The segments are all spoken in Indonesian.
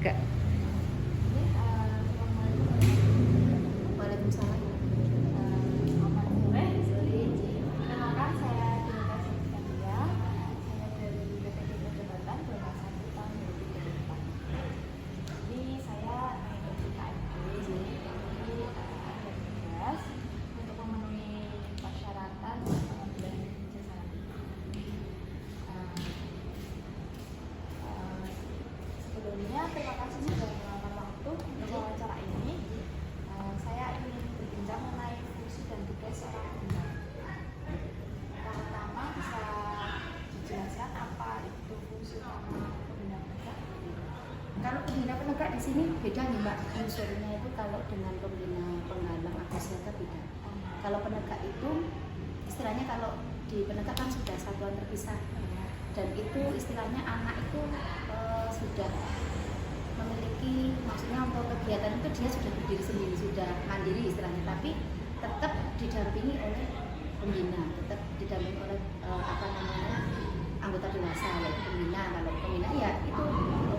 Kak. Waalaikumsalam. Selamat sore. Kenalkan saya Dinda Septiania. Saya dari BPJS Jabatan Berdasar tahun 2024. Jadi saya mengikuti KMP. Jadi ada tugas untuk memenuhi persyaratan pengambilan ijazah. Sebelumnya terima kasih sudah meluangkan waktu untuk wawancara ini. Saya ingin berbincang mengenai fungsi dan tugas seorang pembina. Pertama bisa dijelaskan apa itu fungsi utama pembina penegak? Kalau pembina penegak di sini beda nih Mbak, unsurnya itu kalau dengan pembina penghalang atau siaga beda. Kalau penegak itu istilahnya kalau di penegak kan sudah satuan terpisah dan itu istilahnya anak itu sudah memiliki, maksudnya untuk kegiatan itu dia sudah berdiri sendiri, sudah mandiri istilahnya, tapi tetap didampingi oleh pembina, tetap didampingi oleh anggota dewasa yaitu pembina. Kalau pembina ya itu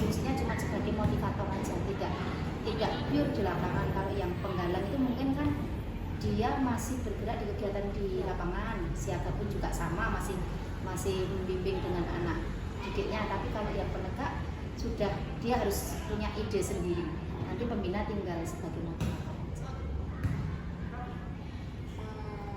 fungsinya cuma sebagai motivator aja, tidak pure di lapangan. Kalau yang penggalang itu mungkin kan dia masih bergerak di kegiatan di lapangan, siaga pun juga sama, masih membimbing dengan anak didiknya. Tapi kalau yang penegak sudah dia harus punya ide sendiri, nanti pembina tinggal sebagai motivator aja.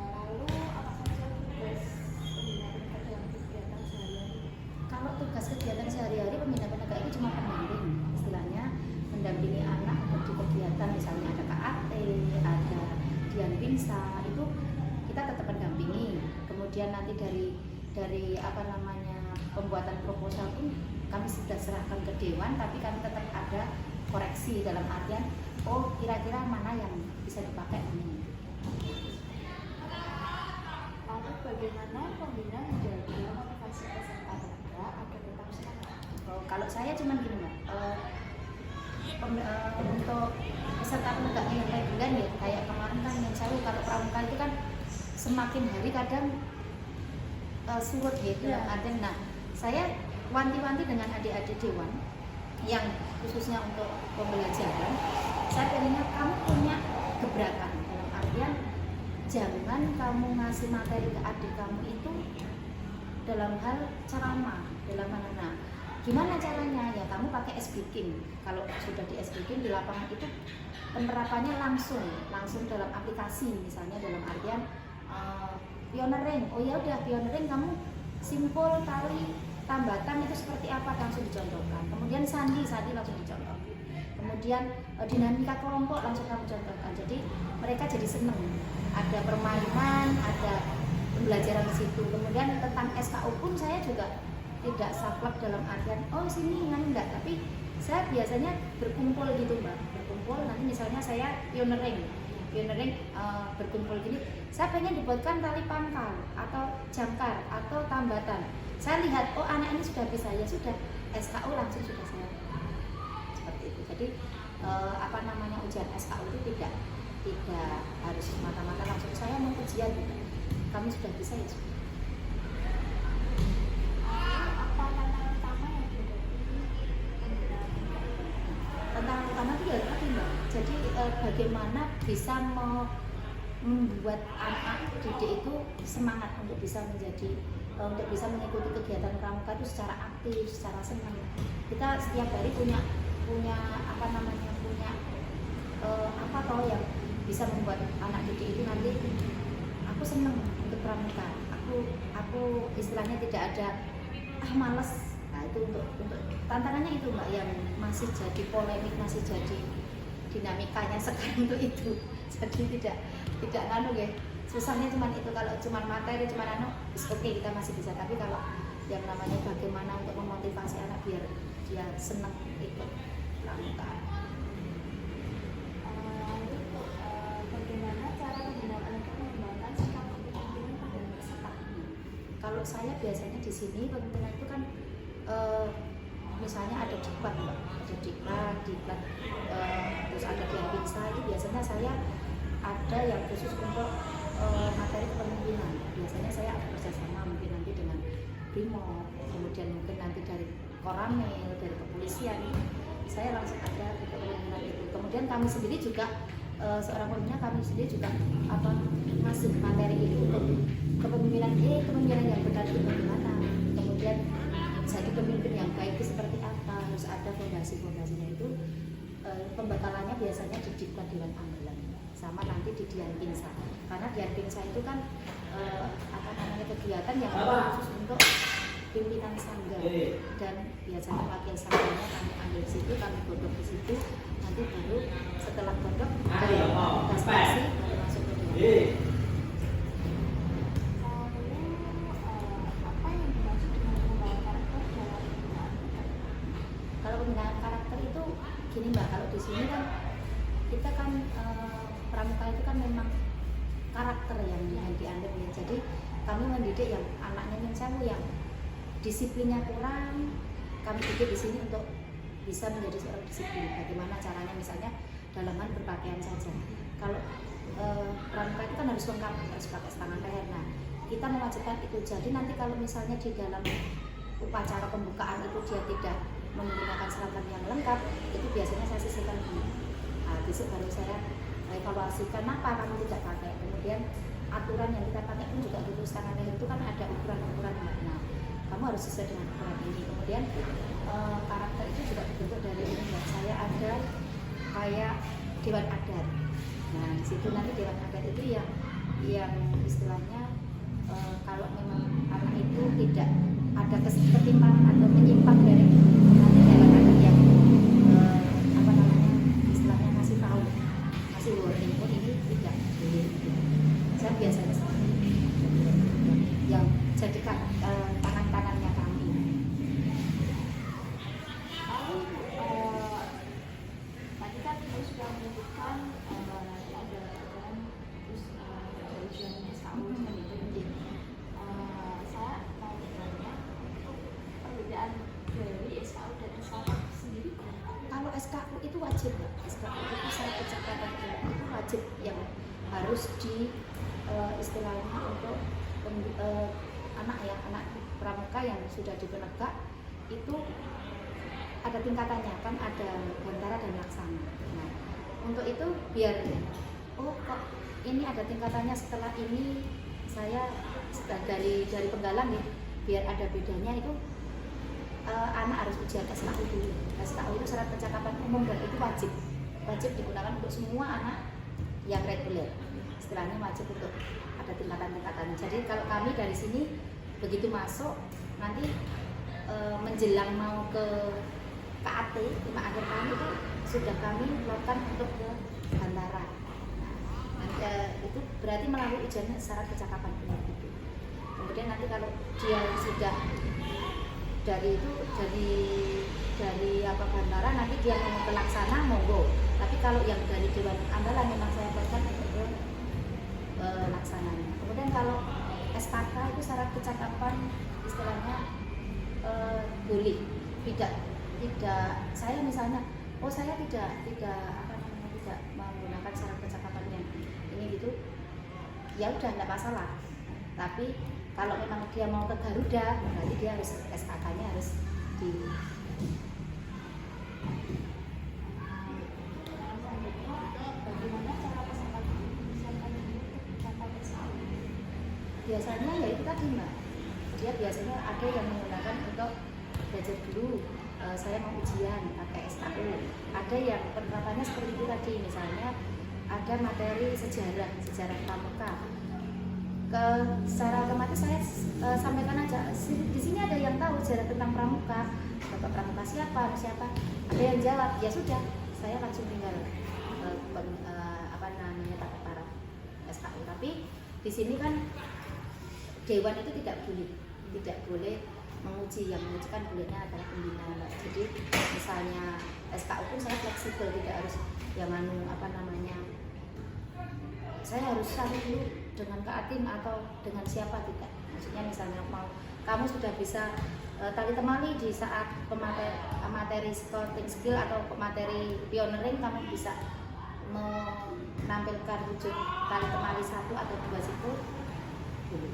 Lalu apa saja tugas pembina penegak dalam kegiatan sehari-hari? Kalau tugas kegiatan sehari-hari pembina penegak itu cuma pendamping, istilahnya mendampingi anak untuk di kegiatan, misalnya ada KAT, ada Dian Pinsa, itu kita tetap mendampingi. Kemudian nanti dari pembuatan proposal pun kami sudah serahkan ke dewan, tapi kami tetap ada koreksi dalam artian kira-kira mana yang bisa dipakai ini. Lalu bagaimana pembina menjaga motivasi peserta penegak agar tetap semangat? Kalau saya cuman gini Mbak, untuk peserta penegaknya yang reguler ya, kayak kemarin kan yang saya kalau pramuka itu kan semakin hari kadang surut gitu ya. Nah, saya wanti-wanti dengan adik-adik dewan yang khususnya untuk pembelajaran, saya pengennya kamu punya gebrakan, dalam artian jangan kamu ngasih materi ke adik kamu itu dalam hal ceramah, dalam mana gimana caranya ya, kamu pakai SBKing. Kalau sudah di SBKing di lapangan itu penerapannya langsung dalam aplikasi, misalnya dalam artian pioneering. Oh ya udah pioneering, kamu simpul tali tambatan itu seperti apa langsung dicontohkan. Kemudian sandi langsung dicontohkan. Kemudian dinamika kelompok langsung kamu contohkan. Jadi mereka jadi seneng. Ada permainan, ada pembelajaran di situ. Kemudian tentang SKU pun saya juga tidak saklek dalam artian sini enggak, tapi saya biasanya berkumpul gitu Mbak. Berkumpul nanti misalnya saya pioneering berkumpul gini, saya pengen dibuatkan tali pangkal atau jangkar atau tambatan. Saya lihat anak ini sudah bisa, ya sudah SKU langsung sudah saya seperti itu. Jadi ujian SKU itu tidak harus mata-mata langsung saya mau ujian gitu. Kami sudah bisa ya sudah. Apa tantangan utama yang dihadapi pembina penegak? Tantangan utama itu ya tadi Mbak. Jadi bagaimana bisa membuat anak didik itu semangat untuk bisa mengikuti kegiatan pramuka itu secara aktif, secara senang. Kita setiap hari punya yang bisa membuat anak didik itu nanti aku senang untuk pramuka. Aku istilahnya tidak ada malas. Nah itu untuk tantangannya itu Mbak, yang masih jadi polemik, masih jadi dinamikanya sekarang itu. Jadi tidak ya. Susahnya cuma itu. Kalau cuma materi oke, kita masih bisa. Tapi kalau yang namanya bagaimana untuk memotivasi anak biar dia senang ikut pramuka. Bagaimana cara pembina penegak mengembangkan sikap kepemimpinan pada peserta? Kalau saya biasanya di sini pemimpinan itu kan misalnya ada diklat Mbak, terus ada Dian Pinsa, itu biasanya saya ada yang khusus untuk materi kepemimpinan. Biasanya saya ada kerjasama mungkin nanti dengan Brimob, kemudian mungkin nanti dari Koramil, dari kepolisian. saya langsung ada di kepemimpinan itu. Kemudian kami sendiri juga seorang pembina, kami sendiri juga masuk materi itu untuk kepemimpinan yang benar itu bagaimana, kemudian jadi pemimpin yang baik itu seperti apa, harus ada fondasinya itu. Pembekalannya biasanya di Diklat Dewan Ambelan sama nanti di Dian Pinsa, karena Dian Pinsa itu kan kegiatan yang khusus untuk pimpinan sangga, dan biasanya wakil sangganya kami ambil di situ, kami godok di situ, nanti baru setelah godok prestasi baru masuk ke Dewan. Apa yang dimaksud dengan pembawaan karakter dalam pembinaan? Kalau pembinaan karakter itu gini Mbak, kalau di sini kan kita kan pramuka itu kan memang karakter yang diambil ya. Jadi kami mendidik yang anaknya yang disiplinnya kurang, kami didik di sini untuk bisa menjadi seorang disiplin. Bagaimana caranya, misalnya dalam hal berpakaian saja. Kalau pramuka itu kan harus lengkap, harus pakai tangan leher. Nah, kita mewajibkan itu. Jadi nanti kalau misalnya di dalam upacara pembukaan itu dia tidak menggunakan seragam yang lengkap, itu biasanya saya sisihkan dulu. Nah, besok baru saya evaluasi kenapa kamu tidak pakai. Kemudian aturan yang kita pakai pun juga gitu, tangan leher itu kan ada ukuran-ukuran. Nah, kamu harus sesuai dengan ukuran ini. Kemudian karakter itu juga dibentuk dari ini. Saya ada kayak dewan adat. Nah, di situ nanti dewan adat itu yang istilahnya kalau memang anak itu tidak ada ketimpangan atau menyimpang dari nanti dewan adat yang istilahnya ngasih tahu, ngasih warning, oh ini tidak boleh. Saya biasanya seperti itu yang jadikan tangan-tangannya kami. Lalu tadi kan Ibu sudah menyebutkan nanti ada program terus tujuan SKU seperti itu. Saya mau bertanya, perbedaan dari SKU dan SKU sendiri berapa? Kalau SKU itu wajib, SKU itu syarat kecakapan itu wajib yang harus di istilahnya untuk anak pramuka yang sudah dipenegak itu ada tingkatannya, kan ada bantara dan laksana. Nah, untuk itu biar kok ini ada tingkatannya, setelah ini saya dari penggalang nih, biar ada bedanya itu anak harus ujian SKU dulu. SKU itu syarat percakapan umum dan itu wajib digunakan untuk semua anak yang reguler. Istilahnya wajib untuk ada tingkatan-tingkatannya. Jadi kalau kami dari sini begitu masuk nanti menjelang mau ke KAT, lima akhir kami itu sudah kami lakukan untuk ke bantara. Nah, itu berarti melalui ujian syarat kecakapan umum itu. Kemudian nanti kalau dia sudah dari bantara, nanti dia mau ke laksana monggo. Tapi kalau yang dari Dewan Ambelan memang saya buatkan untuk ke laksananya. Kemudian kalau SKK itu syarat kecakapan istilahnya boleh tidak saya misalnya saya tidak menggunakan syarat kecakapan yang ini gitu, ya udah enggak masalah. Tapi kalau memang dia mau ke Garuda, berarti dia harus SKK-nya harus di biasanya ya itu tadi Mbak, dia biasanya ada yang menggunakan untuk belajar dulu, saya mau ujian pakai SKU, ada yang penerapannya seperti itu tadi, misalnya ada materi sejarah pramuka. Secara otomatis saya sampaikan aja, di sini ada yang tahu sejarah tentang pramuka, bapak pramuka siapa, ada yang jawab, ya sudah, saya langsung tinggal pakai para SKU. Tapi di sini kan Dewan itu tidak boleh menguji, yang mengujikan bolehnya adalah pembina. Jadi misalnya SKU pun saya fleksibel, tidak harus yang saya harus cari dulu dengan Kaatim atau dengan siapa, tidak. Maksudnya misalnya mau kamu sudah bisa tali temali di saat materi sporting skill atau materi pioneering, kamu bisa menampilkan wujud tali temali 1 atau 2 siku dulu.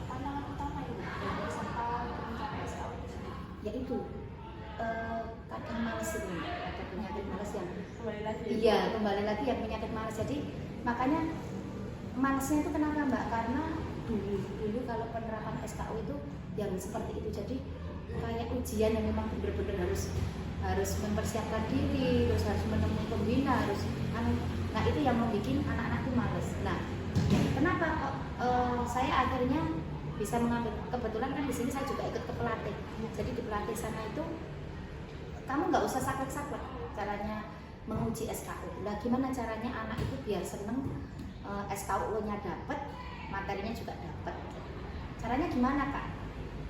Pandangan utama Ibu dari peserta yaitu kadang malas itu, ada penyakit malas yang Kembali lagi. iya kembali lagi yang penyakit malas. Jadi makanya malasnya itu kenapa Mbak? Karena dulu kalau penerapan SKU itu yang seperti itu, jadi kayak ujian yang memang benar-benar harus mempersiapkan diri, harus menemui pembina, nah itu yang membuat anak-anak itu malas. Nah kenapa kok saya akhirnya bisa mengambil, kebetulan kan di sini saya juga ikut ke pelatih. Jadi di pelatih sana itu kamu nggak usah saklek-saklek caranya menguji SKU. Lah gimana caranya anak itu biar seneng, SKU-nya dapat, materinya juga dapat. Caranya gimana Kak?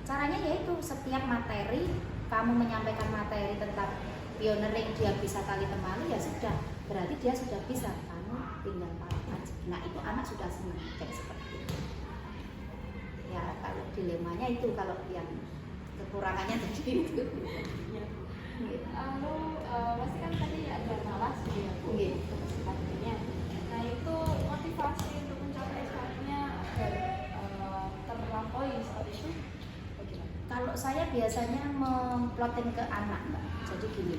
Caranya yaitu setiap materi kamu menyampaikan materi tentang pioneering, dia bisa tali temali, ya sudah, berarti dia sudah bisa, kamu tinggal paham aja. Nah itu anak sudah senang, jadi seperti itu. Ya kalau dilemanya itu, kalau yang kekurangannya tadi itu. Ya. Lalu pasti kan tadi ada malas ya Bu, untuk SKU-nya. Nah itu motivasi untuk mencapai SKU-nya agar terlampaui seperti itu. Kalau saya biasanya memploting ke anak Mbak. Jadi gini,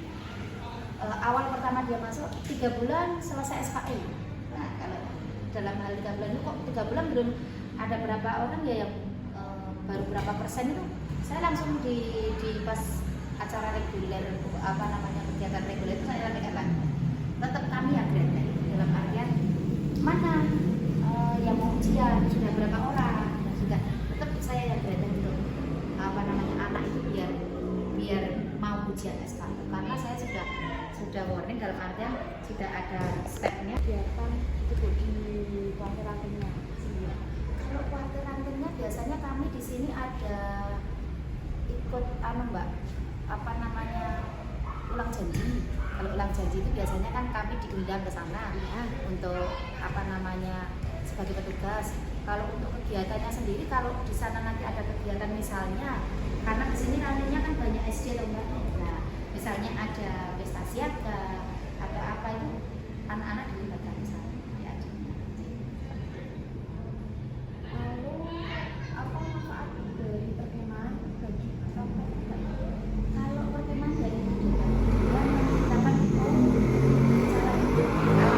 awal pertama dia masuk 3 bulan selesai SKU. Nah kalau dalam hal 3 bulan itu kok 3 bulan belum ada berapa orang ya yang baru berapa persen itu, saya langsung di pas acara reguler, apa namanya, kegiatan reguler itu saya katakan tetap kami yang grade dalam artian mana yang mau ujian sudah berapa orang, dan juga tetap saya yang grade gitu, apa namanya, anak itu biar mau ujian SKU, karena saya sudah warning dalam artian sudah ada stepnya. Biarkan itu Bu di kuarter akhirnya. Kalau kuarter rantingnya biasanya kami di sini ada ikut Mbak, apa namanya, ulang janji. Kalau ulang janji itu biasanya kan kami diundang ke sana untuk apa namanya, sebagai petugas. Kalau untuk kegiatannya sendiri, kalau di sana nanti ada kegiatan misalnya, karena di sini nantinya kan banyak SD atau Mbak. Nah, misalnya ada pesta siaga, ada apa itu, anak-anak dilibatkan di sana. Lalu apa manfaat dari perkemahan bagi kelompok kita? Kalau perkemahan dari dia dapat cara hidup kemudian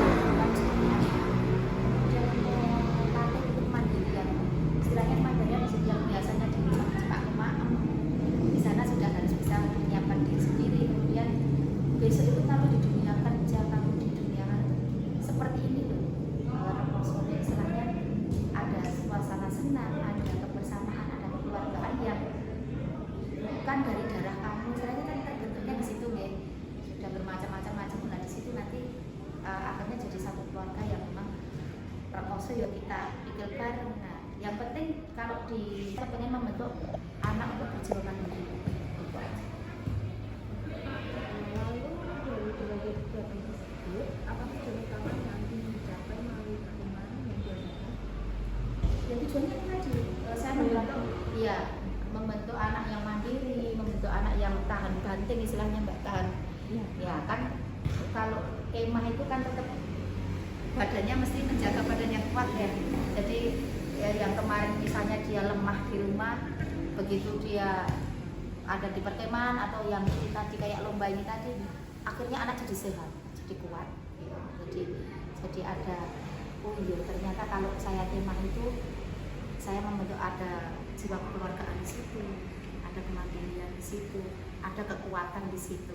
melatih untuk mandirian. Istilahnya mandirian yang biasanya di Pak Maem, di sana sudah harus bisa menyiapkan diri sendiri. Kemudian besok itu kalau di dunia kerja, kalau di dunia seperti ini loh, sore istilahnya ada suasana senang, ada kebersamaan, ada kekeluargaan yang bukan dari darah kamu, istilahnya kan terbentuknya di situ ya, sudah bermacam-macam. Nah di situ nanti akhirnya jadi satu keluarga yang memang Rekoso ya kita pikir bareng. Nah yang penting kalau kita pengen membentuk anak untuk berjiwa mandiri. Lalu dari berbagai kegiatan tersebut, apa tujuan utama yang ingin dicapai melalui perkemahan yang diadakan? Ya tujuannya itu tadi, saya membentuk anak yang mandiri, membentuk anak yang tahan banting, istilahnya Mbak, tahan. Ya kan kalau kemah itu kan tetap badannya mesti menjaga badannya kuat ya. Jadi ya, yang kemarin misalnya dia lemah di rumah, begitu dia ada di perkemahan atau yang ini tadi kayak lomba ini tadi, akhirnya anak jadi sehat, jadi kuat gitu. Jadi ada, oh iya ternyata kalau saya kemah itu saya membentuk ada jiwa kekeluargaan di situ, ada kemandirian di situ, ada kekuatan di situ.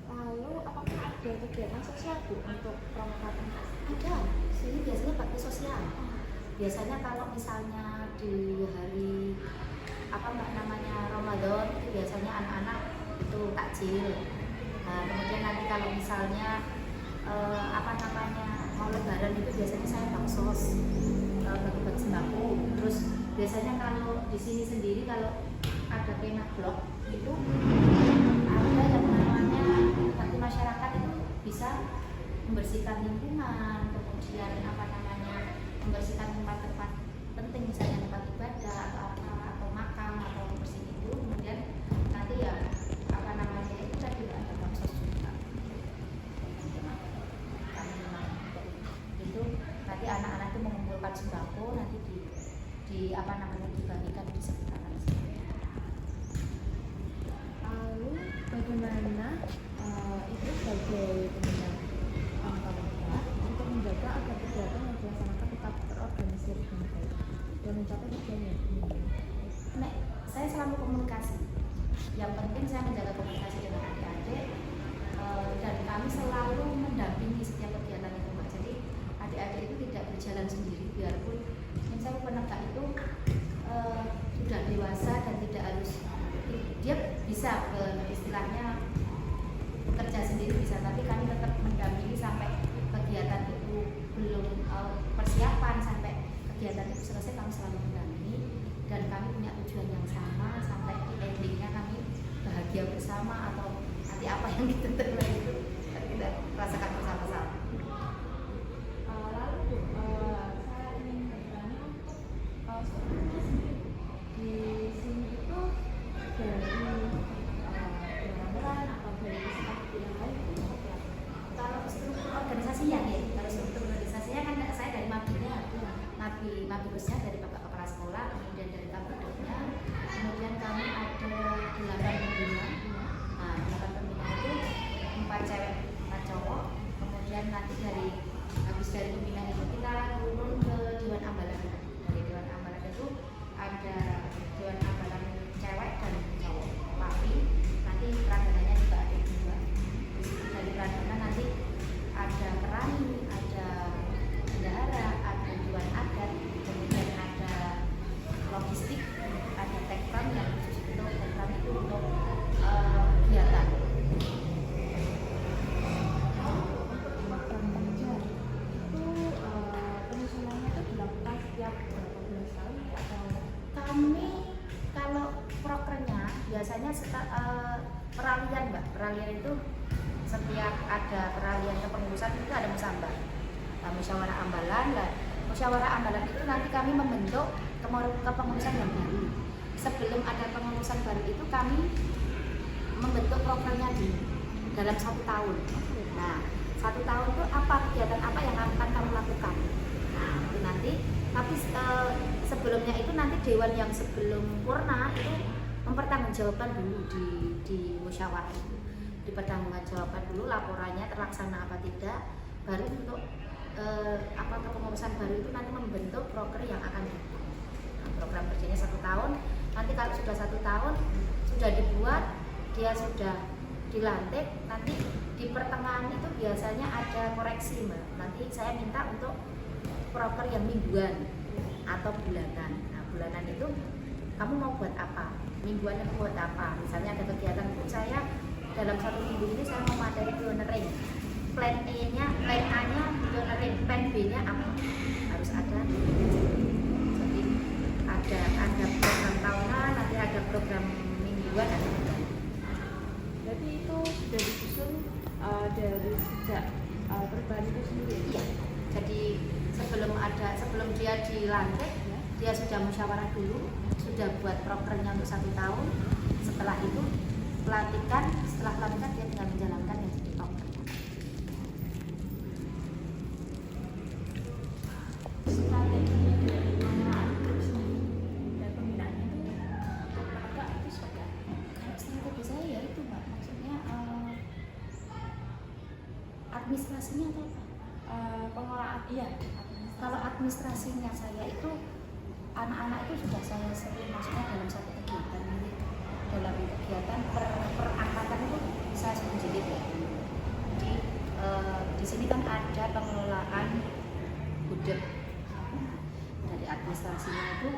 Lalu apakah ada kegiatan sosial Bu untuk perangkatan? Ada, sini biasanya bakti sosial. Biasanya kalau misalnya di hari apa Mbak namanya Ramadan, itu biasanya anak-anak itu takjil. Nah, kemudian nanti kalau misalnya apa namanya mau lebaran itu biasanya saya baksos, bagi-bagi sembako. Terus biasanya kalau di sini sendiri kalau ada kemah blok itu ada yang namanya bakti masyarakat, itu bisa membersihkan lingkungan, kemudian apa namanya membersihkan tempat-tempat penting, misalnya tempat ibadah atau apa, atau makam atau bersih itu. Kemudian nanti ya apa namanya itu tadi ada baksos juga. Itu nanti anak-anak itu mengumpulkan sembako, nanti di apa namanya dibagikan di sekitaran sini. yang penting saya menjaga komunikasi dengan adik-adik, dan kami selalu mendampingi setiap kegiatan itu Mbak. Jadi adik-adik itu tidak berjalan sendiri, biarpun saya penegak itu sudah dewasa dan tidak harus, dia bisa istilahnya bekerja sendiri bisa, tapi kami tetap mendampingi sampai kegiatan itu belum persiapan, sampai kegiatan itu selesai kami selalu mendampingi, dan kami punya tujuan yang sama sampai endingnya kami bahagia bersama, atau nanti apa yang kita terima itu kita rasakan bersama-sama. Lalu saya ingin bertanya untuk strukturnya sendiri di sini itu dari gambaran atau dari seperti yang lain itu seperti apa? Kalau struktur organisasinya ya, kalau struktur organisasinya kan saya dari mabinya, mabibusnya dari Bapak Kepala Sekolah, kemudian dari kabudoknya, kemudian kami ada 8 pembina. Nah, 8 pembina itu 4 cewek 4 cowok, kemudian nanti habis dari pembina itu kita turun ke Dewan Ambalan. Dari Dewan Ambalan itu ada Dewan Ambalan cewek dan cowok, tapi nanti peradananya juga ada 2. Dari pradana nanti ada kerani, ada bendahara, ada dewan adat, kemudian ada logistik, ada tekram yang khusus untuk tekram itu untuk kegiatan. Penyusunannya itu dilakukan setiap berapa bulan sekali atau? Kami kalau prokernya biasanya peralihan Mbak, peralihan itu setiap ada peralihan kepengurusan itu ada musambah, musyawarah ambalan. Musyawarah ambalan itu nanti kami membentuk kepengurusan yang baru. Sebelum ada pengurusan baru itu kami membentuk prokernya dalam 1 tahun. Nah, 1 tahun itu apa kegiatan apa yang akan kamu lakukan. Nah, itu nanti. Tapi sebelumnya itu nanti dewan yang sebelum purna itu mempertanggungjawabkan dulu di musyawarah itu. Dipertanggungjawabkan dulu laporannya terlaksana apa tidak, baru untuk kepengurusan baru itu nanti membentuk proker yang akan datang. Nah, program kerjanya 1 tahun. Nanti kalau sudah 1 tahun sudah dibuat, dia sudah dilantik, nanti di pertengahan itu biasanya ada koreksi Mbak. Nanti saya minta untuk proker yang mingguan atau bulanan. Nah, bulanan itu kamu mau buat apa, mingguan itu buat apa. Misalnya ada kegiatan pun saya dalam 1 minggu ini saya mau materi pioneering, plan A-nya pioneering, plan B-nya apa, harus ada. Jadi ada program tahunan, nanti ada program mingguan, ada program. Berarti itu sudah disusun dari sejak perubahan itu sendiri. Iya. Jadi sebelum dia dilantik, dia sudah musyawarah dulu, sudah buat prokernya untuk 1 tahun. Setelah itu setelah pelantikan dia tinggal menjalankan yang jadi prokernya. Strategi dari pengelolaan grup sendiri dan pembinaannya itu apakah itu seperti apa? Strategi saya ya itu Mbak, maksudnya administrasinya atau apa? Pengelolaan, iya. Kalau administrasinya saya itu anak-anak itu sudah saya sering maksudnya dalam satu kegiatan ini, dalam kegiatan per angkatan itu saya sudah jadi ya. Jadi di sini kan ada pengelolaan budget. Dari administrasinya itu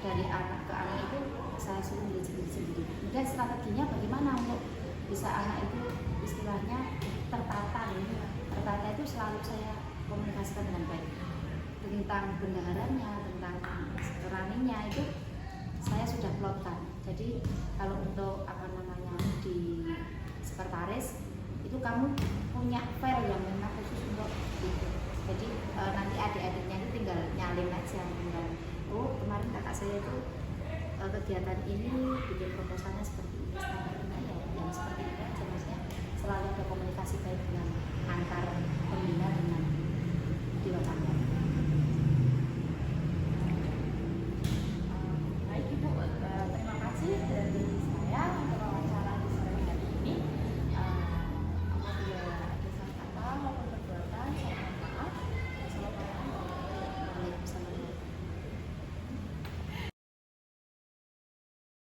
dari anak ke anak itu saya suruh sendiri. Kemudian strateginya bagaimana untuk bisa anak itu istilahnya tertata. Tertata itu selalu saya komunikasikan dengan baik. Tentang bendaharanya, tentang keraninya itu saya sudah plotkan. Jadi kalau untuk di sekretaris itu kamu punya file yang memang khusus untuk itu. Jadi nanti adik-adiknya itu tinggal nyalin aja, tinggal kemarin kakak saya itu kegiatan ini bikin proposalnya seperti ini, standarnya ya yang seperti itu aja. Maksudnya selalu ada komunikasi baik dengan antar pembina dengan dewan.